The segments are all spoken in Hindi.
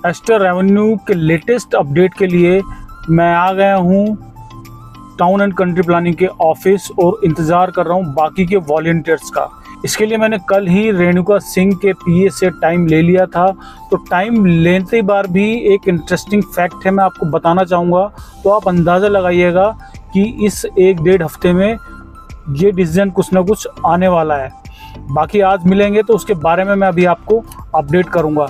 एस्टर रेवेन्यू के लेटेस्ट अपडेट के लिए मैं आ गया हूँ टाउन एंड कंट्री प्लानिंग के ऑफिस और इंतज़ार कर रहा हूँ बाकी के वॉलंटियर्स का। इसके लिए मैंने कल ही रेणुका सिंह के पीए से टाइम ले लिया था। तो टाइम लेते बार भी एक इंटरेस्टिंग फैक्ट है, मैं आपको बताना चाहूँगा। तो आप अंदाज़ा लगाइएगा कि इस 1-1.5 हफ्ते में ये डिसीजन कुछ ना कुछ आने वाला है। बाकी आज मिलेंगे तो उसके बारे में मैं अभी आपको अपडेट करूँगा।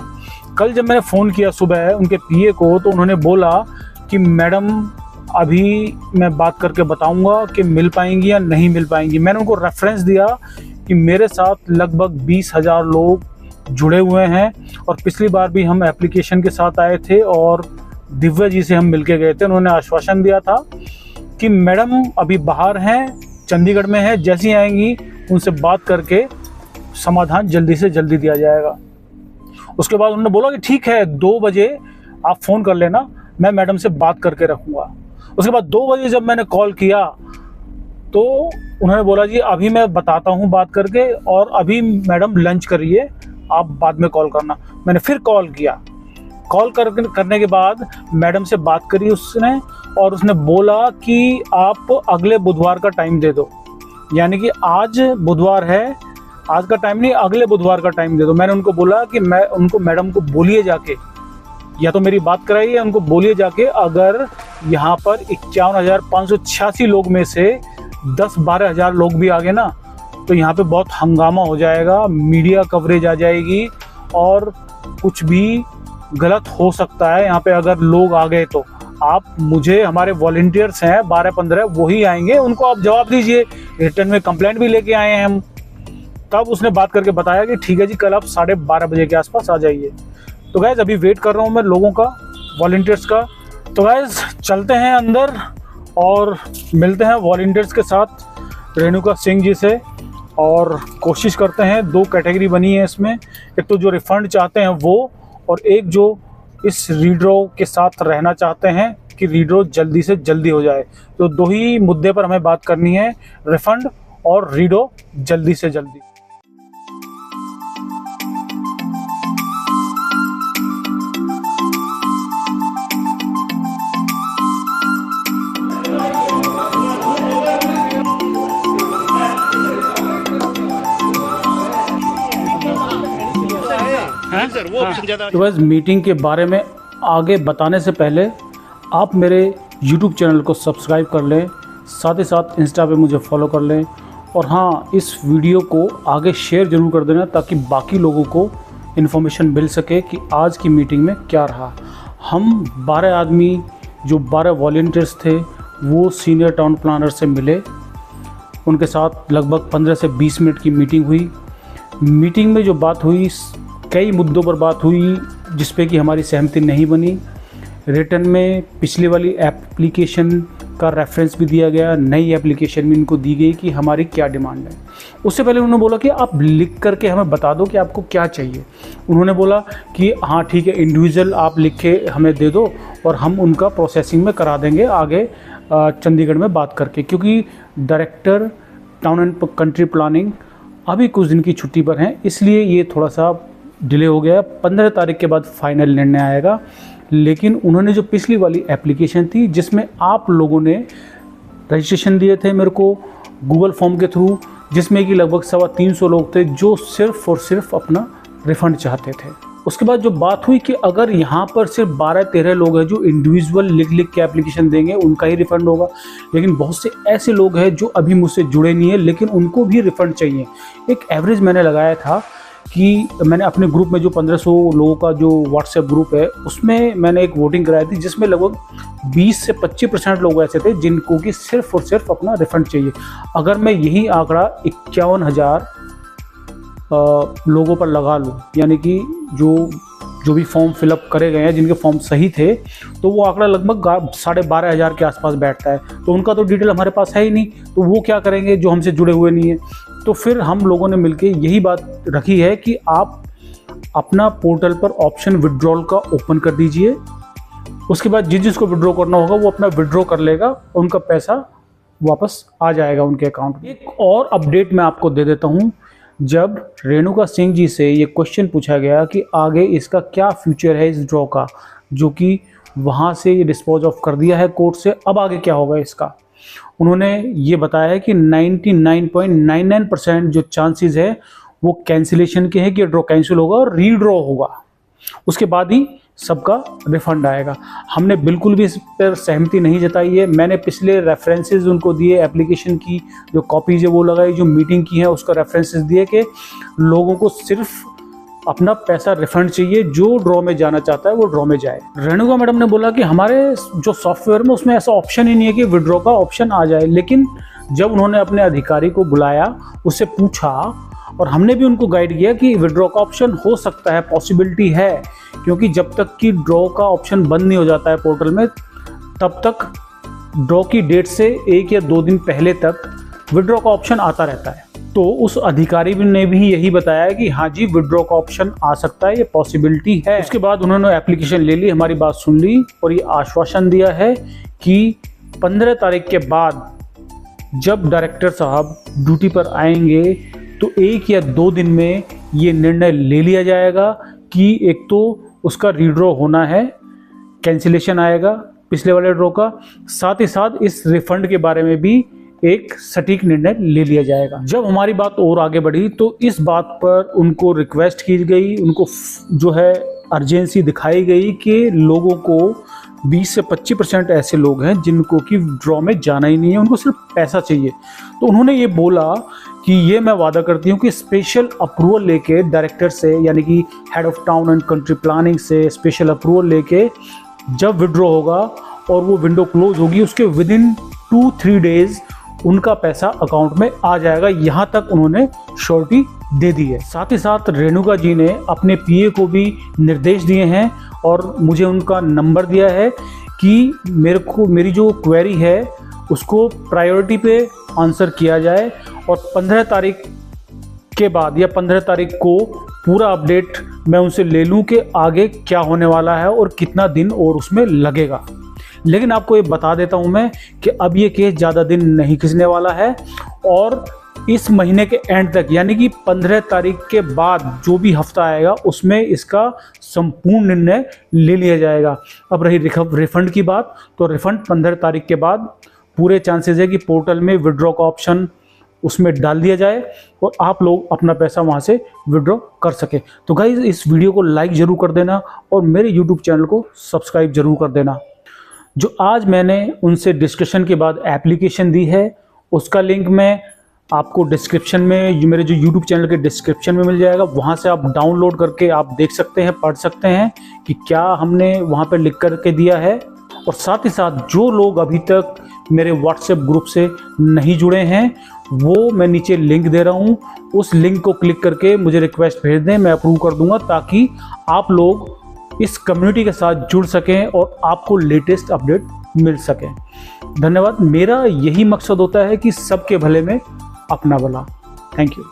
कल जब मैंने फ़ोन किया सुबह उनके पीए को, तो उन्होंने बोला कि मैडम अभी मैं बात करके बताऊंगा कि मिल पाएंगी या नहीं मिल पाएंगी। मैंने उनको रेफरेंस दिया कि मेरे साथ लगभग 20,000 लोग जुड़े हुए हैं और पिछली बार भी हम एप्लीकेशन के साथ आए थे और दिव्या जी से हम मिलके गए थे। उन्होंने आश्वासन दिया था कि मैडम अभी बाहर हैं, चंडीगढ़ में हैं, जैसी आएंगी उनसे बात करके समाधान जल्दी से जल्दी दिया जाएगा। उसके बाद उन्होंने बोला कि ठीक है 2 बजे आप फ़ोन कर लेना, मैं मैडम से बात करके रखूँगा। उसके बाद 2 बजे जब मैंने कॉल किया तो उन्होंने बोला जी अभी मैं बताता हूँ बात करके, और अभी मैडम लंच करिए, आप बाद में कॉल करना। मैंने फिर कॉल किया। कॉल करने के बाद मैडम से बात करी उसने, और उसने बोला कि आप अगले बुधवार का टाइम दे दो, यानी कि आज बुधवार है, आज का टाइम नहीं, अगले बुधवार का टाइम दे दो। मैंने उनको बोला कि मैं उनको मैडम को बोलिए जाके, या तो मेरी बात कराइए, उनको बोलिए जाके अगर यहाँ पर 51,586 लोग में से 10-12 हज़ार लोग भी आ गए ना, तो यहाँ पे बहुत हंगामा हो जाएगा, मीडिया कवरेज आ जाएगी और कुछ भी गलत हो सकता है यहाँ पे अगर लोग आ गए तो। आप मुझे, हमारे वॉलंटियर्स हैं 12-15, वही आएंगे, उनको आप जवाब दीजिए। रिटर्न में कंप्लेंट भी लेके आए हैं हम। तब उसने बात करके बताया कि ठीक है जी, कल आप 12:30 बजे के आसपास आ जाइए। तो गैस अभी वेट कर रहा हूँ मैं लोगों का, वॉलंटियर्स का। तो गैस चलते हैं अंदर और मिलते हैं वॉलंटियर्स के साथ रेणुका सिंह जी से, और कोशिश करते हैं। 2 कैटेगरी बनी है इसमें, एक तो जो रिफ़ंड चाहते हैं वो, और एक जो इस रीड्रॉ के साथ रहना चाहते हैं कि रीड्रॉ जल्दी से जल्दी हो जाए। तो 2 ही मुद्दे पर हमें बात करनी है, रिफ़ंड और रीड्रॉ जल्दी से जल्दी। तो बस मीटिंग के बारे में आगे बताने से पहले आप मेरे YouTube चैनल को सब्सक्राइब कर लें, साथ ही साथ इंस्टा पे मुझे फॉलो कर लें, और हाँ, इस वीडियो को आगे शेयर ज़रूर कर देना ताकि बाकी लोगों को इन्फॉर्मेशन मिल सके कि आज की मीटिंग में क्या रहा। हम 12 आदमी, जो 12 वॉलंटियर्स थे, वो सीनियर टाउन प्लानर से मिले। उनके साथ लगभग 15 से 20 मिनट की मीटिंग हुई। मीटिंग में जो बात हुई, कई मुद्दों पर बात हुई जिस पे कि हमारी सहमति नहीं बनी। रिटर्न में पिछली वाली एप्लीकेशन का रेफरेंस भी दिया गया, नई एप्लीकेशन भी इनको दी गई कि हमारी क्या डिमांड है। उससे पहले उन्होंने बोला कि आप लिख करके हमें बता दो कि आपको क्या चाहिए। उन्होंने बोला कि हाँ ठीक है, इंडिविजुअल आप लिख के हमें दे दो और हम उनका प्रोसेसिंग में करा देंगे आगे चंडीगढ़ में बात करके, क्योंकि director town and country planning अभी कुछ दिन की छुट्टी पर हैं, इसलिए ये थोड़ा सा डिले हो गया। 15 तारीख के बाद फाइनल निर्णय आएगा। लेकिन उन्होंने जो पिछली वाली एप्लीकेशन थी जिसमें आप लोगों ने रजिस्ट्रेशन दिए थे मेरे को गूगल फॉर्म के थ्रू, जिसमें कि लगभग 350 लोग थे जो सिर्फ और सिर्फ अपना रिफ़ंड चाहते थे। उसके बाद जो बात हुई कि अगर यहाँ पर सिर्फ 12-13 लोग हैं जो इंडिविजुअल लिख के एप्लीकेशन देंगे, उनका ही रिफ़ंड होगा। लेकिन बहुत से ऐसे लोग हैं जो अभी मुझसे जुड़े नहीं हैं लेकिन उनको भी रिफ़ंड चाहिए। एक एवरेज मैंने लगाया था कि मैंने अपने ग्रुप में, जो 1500 लोगों का जो व्हाट्सएप ग्रुप है, उसमें मैंने एक वोटिंग कराई थी जिसमें लगभग 20 से 25% लोग ऐसे थे जिनको कि सिर्फ और सिर्फ अपना रिफ़ंड चाहिए। अगर मैं यही आंकड़ा 51,000 लोगों पर लगा लूँ, यानी कि जो भी फॉर्म फिलअप करे गए हैं जिनके फॉर्म सही थे, तो वो आंकड़ा लगभग 12,500 के आसपास बैठता है। तो उनका तो डिटेल हमारे पास है ही नहीं, तो वो क्या करेंगे जो हमसे जुड़े हुए नहीं है। तो फिर हम लोगों ने मिलके यही बात रखी है कि आप अपना पोर्टल पर ऑप्शन विड्रॉल का ओपन कर दीजिए। उसके बाद जिसको विड्रॉ करना होगा वो अपना विड्रॉ कर लेगा, उनका पैसा वापस आ जाएगा उनके अकाउंट में। एक और अपडेट मैं आपको दे देता हूँ। जब रेणुका सिंह जी से ये क्वेश्चन पूछा गया कि आगे इसका क्या फ्यूचर है इस ड्रॉ का, जो कि वहाँ से ये डिस्पोज ऑफ कर दिया है कोर्ट से, अब आगे क्या होगा इसका, उन्होंने ये बताया है कि 99.99% जो चांसेस है वो कैंसिलेशन के हैं कि ड्रॉ कैंसिल होगा और रीड्रॉ होगा, उसके बाद ही सबका रिफंड आएगा। हमने बिल्कुल भी इस पर सहमति नहीं जताई है। मैंने पिछले रेफरेंसेस उनको दिए, एप्लीकेशन की जो कॉपीज है वो लगाई, जो मीटिंग की है उसका रेफरेंसेस दिए कि लोगों को सिर्फ अपना पैसा रिफंड चाहिए, जो ड्रॉ में जाना चाहता है वो ड्रॉ में जाए। रेणुका मैडम ने बोला कि हमारे जो सॉफ्टवेयर में उसमें ऐसा ऑप्शन ही नहीं है कि विड्रॉ का ऑप्शन आ जाए, लेकिन जब उन्होंने अपने अधिकारी को बुलाया, उससे पूछा और हमने भी उनको गाइड किया कि विड्रॉ का ऑप्शन हो सकता है, पॉसिबिलिटी है, क्योंकि जब तक कि ड्रॉ का ऑप्शन बंद नहीं हो जाता है पोर्टल में, तब तक ड्रॉ की डेट से 1 या 2 दिन पहले तक विड्रॉ का ऑप्शन आता रहता है। तो उस अधिकारी ने भी यही बताया कि हाँ जी विड्रॉ का ऑप्शन आ सकता है, ये पॉसिबिलिटी है। उसके बाद उन्होंने एप्लीकेशन ले ली, हमारी बात सुन ली और ये आश्वासन दिया है कि 15 तारीख के बाद जब डायरेक्टर साहब ड्यूटी पर आएंगे तो 1 या 2 दिन में ये निर्णय ले लिया जाएगा कि एक तो उसका रीड्रॉ होना है, कैंसिलेशन आएगा पिछले वाले ड्रॉ का, साथ ही साथ इस रिफंड के बारे में भी एक सटीक निर्णय ले लिया जाएगा। जब हमारी बात और आगे बढ़ी तो इस बात पर उनको रिक्वेस्ट की गई, उनको जो है अर्जेंसी दिखाई गई कि लोगों को 20 से 25% ऐसे लोग हैं जिनको कि ड्रॉ में जाना ही नहीं है, उनको सिर्फ पैसा चाहिए। तो उन्होंने ये बोला कि ये मैं वादा करती हूँ कि स्पेशल अप्रूवल लेके डायरेक्टर से, यानी कि head of town and country planning से स्पेशल अप्रूवल लेके जब विड्रॉ होगा और वो विंडो क्लोज होगी, उसके विदिन 2-3 डेज उनका पैसा अकाउंट में आ जाएगा। यहाँ तक उन्होंने श्योरिटी दे दी है। साथ ही साथ रेणुका जी ने अपने पीए को भी निर्देश दिए हैं और मुझे उनका नंबर दिया है कि मेरी जो क्वेरी है उसको प्रायोरिटी पे आंसर किया जाए और 15 तारीख के बाद या 15 तारीख को पूरा अपडेट मैं उनसे ले लूँ कि आगे क्या होने वाला है और कितना दिन और उसमें लगेगा। लेकिन आपको ये बता देता हूँ मैं कि अब ये केस ज़्यादा दिन नहीं खिंचने वाला है और इस महीने के एंड तक, यानी कि 15 तारीख के बाद जो भी हफ्ता आएगा उसमें इसका संपूर्ण निर्णय ले लिया जाएगा। अब रही रिफंड की बात, तो रिफंड 15 तारीख के बाद पूरे चांसेस है कि पोर्टल में विड्रॉ का ऑप्शन उसमें डाल दिया जाए और आप लोग अपना पैसा वहाँ से विड्रॉ कर सके। तो गाइस इस वीडियो को लाइक ज़रूर कर देना और मेरे यूट्यूब चैनल को सब्सक्राइब ज़रूर कर देना। जो आज मैंने उनसे डिस्कशन के बाद एप्लीकेशन दी है उसका लिंक मैं आपको डिस्क्रिप्शन में, मेरे जो यूट्यूब चैनल के डिस्क्रिप्शन में मिल जाएगा, वहाँ से आप डाउनलोड करके आप देख सकते हैं, पढ़ सकते हैं कि क्या हमने वहाँ पर लिख करके दिया है। और साथ ही साथ जो लोग अभी तक मेरे व्हाट्सएप ग्रुप से नहीं जुड़े हैं वो मैं नीचे लिंक दे रहा हूँ, उस लिंक को क्लिक करके मुझे रिक्वेस्ट भेज दें, मैं अप्रूव कर दूंगा ताकि आप लोग इस कम्युनिटी के साथ जुड़ सकें और आपको लेटेस्ट अपडेट मिल सके। धन्यवाद। मेरा यही मकसद होता है कि सबके भले में अपना भला। Thank you.